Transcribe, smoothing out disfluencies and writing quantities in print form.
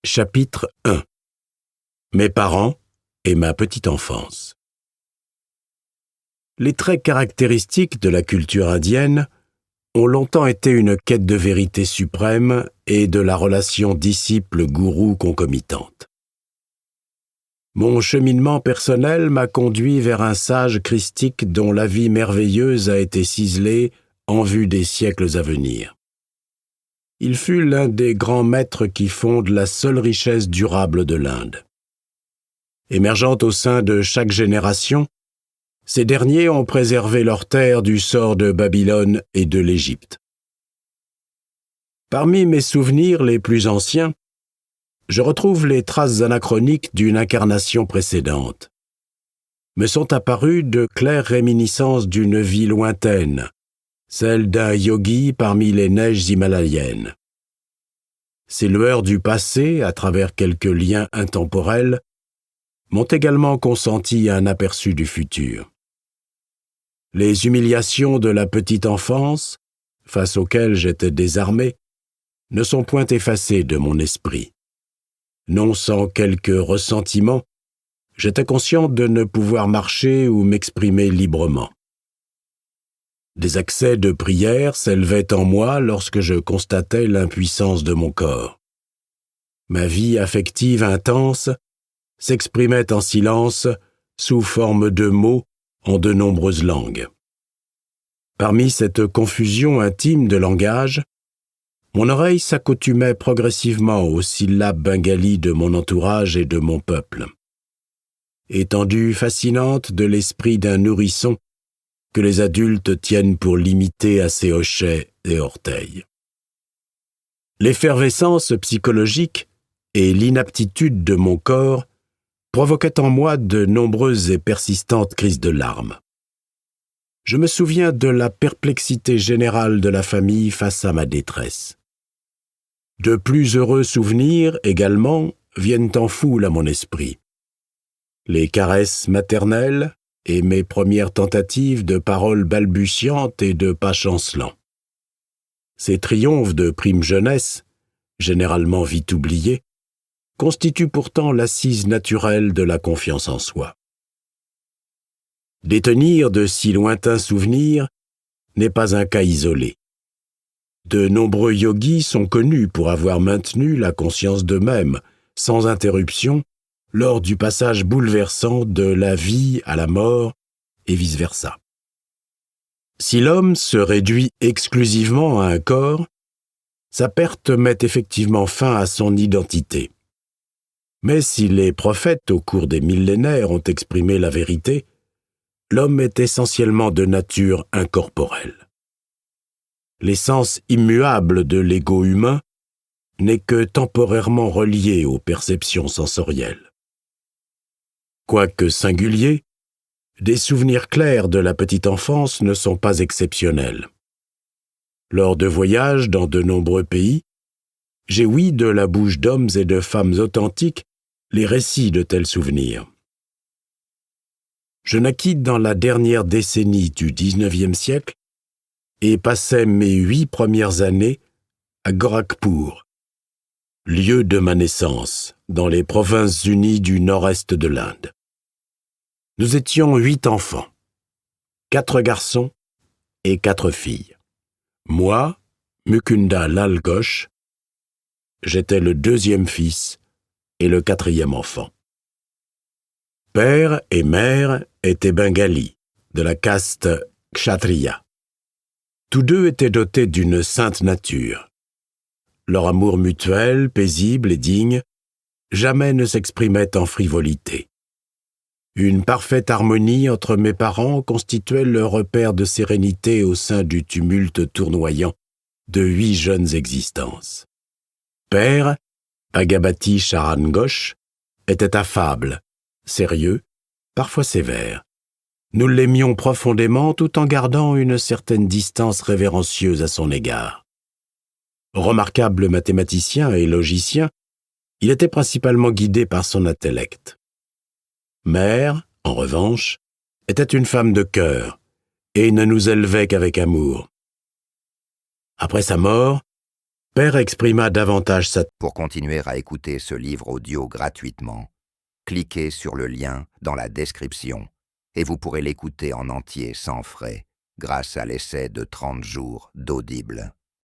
Chapitre 1. Mes parents et ma petite enfance. Les traits caractéristiques de la culture indienne ont longtemps été une quête de vérité suprême et de la relation disciple-gourou concomitante. Mon cheminement personnel m'a conduit vers un sage christique dont la vie merveilleuse a été ciselée en vue des siècles à venir. Il fut l'un des grands maîtres qui fondent la seule richesse durable de l'Inde. Émergeant au sein de chaque génération, ces derniers ont préservé leur terre du sort de Babylone et de l'Égypte. Parmi mes souvenirs les plus anciens, je retrouve les traces anachroniques d'une incarnation précédente. Me sont apparues de claires réminiscences d'une vie lointaine, celle d'un yogi parmi les neiges himalayennes. Ces lueurs du passé, à travers quelques liens intemporels, m'ont également consenti un aperçu du futur. Les humiliations de la petite enfance, face auxquelles j'étais désarmé, ne sont point effacées de mon esprit. Non sans quelques ressentiments, j'étais conscient de ne pouvoir marcher ou m'exprimer librement. Des accès de prière s'élevaient en moi lorsque je constatais l'impuissance de mon corps. Ma vie affective intense s'exprimait en silence sous forme de mots en de nombreuses langues. Parmi cette confusion intime de langage, mon oreille s'accoutumait progressivement aux syllabes bengalis de mon entourage et de mon peuple. Étendue fascinante de l'esprit d'un nourrisson que les adultes tiennent pour limiter à ses hochets et orteils. L'effervescence psychologique et l'inaptitude de mon corps provoquaient en moi de nombreuses et persistantes crises de larmes. Je me souviens de la perplexité générale de la famille face à ma détresse. De plus heureux souvenirs, également, viennent en foule à mon esprit. Les caresses maternelles et mes premières tentatives de paroles balbutiantes et de pas chancelants. Ces triomphes de prime jeunesse, généralement vite oubliés, constituent pourtant l'assise naturelle de la confiance en soi. Détenir de si lointains souvenirs n'est pas un cas isolé. De nombreux yogis sont connus pour avoir maintenu la conscience d'eux-mêmes, sans interruption, lors du passage bouleversant de la vie à la mort et vice-versa. Si l'homme se réduit exclusivement à un corps, sa perte met effectivement fin à son identité. Mais si les prophètes au cours des millénaires ont exprimé la vérité, l'homme est essentiellement de nature incorporelle. L'essence immuable de l'ego humain n'est que temporairement reliée aux perceptions sensorielles. Quoique singuliers, des souvenirs clairs de la petite enfance ne sont pas exceptionnels. Lors de voyages dans de nombreux pays, j'ai ouï de la bouche d'hommes et de femmes authentiques les récits de tels souvenirs. Je naquis dans la dernière décennie du XIXe siècle et passai mes 8 premières années à Gorakhpur, lieu de ma naissance, dans les Provinces-Unies du nord-est de l'Inde. Nous étions 8 enfants, 4 garçons et 4 filles. Moi, Mukunda Lal Ghosh, j'étais le 2e fils et le 4e enfant. Père et mère étaient bengalis, de la caste kshatriya. Tous deux étaient dotés d'une sainte nature. Leur amour mutuel, paisible et digne, jamais ne s'exprimait en frivolité. Une parfaite harmonie entre mes parents constituait le repère de sérénité au sein du tumulte tournoyant de 8 jeunes existences. Père, Bhagavati Charan Ghosh, était affable, sérieux, parfois sévère. Nous l'aimions profondément tout en gardant une certaine distance révérencieuse à son égard. Remarquable mathématicien et logicien, il était principalement guidé par son intellect. Mère, en revanche, était une femme de cœur et ne nous élevait qu'avec amour. Après sa mort, père exprima davantage sa... Pour continuer à écouter ce livre audio gratuitement, cliquez sur le lien dans la description et vous pourrez l'écouter en entier sans frais grâce à l'essai de 30 jours d'Audible.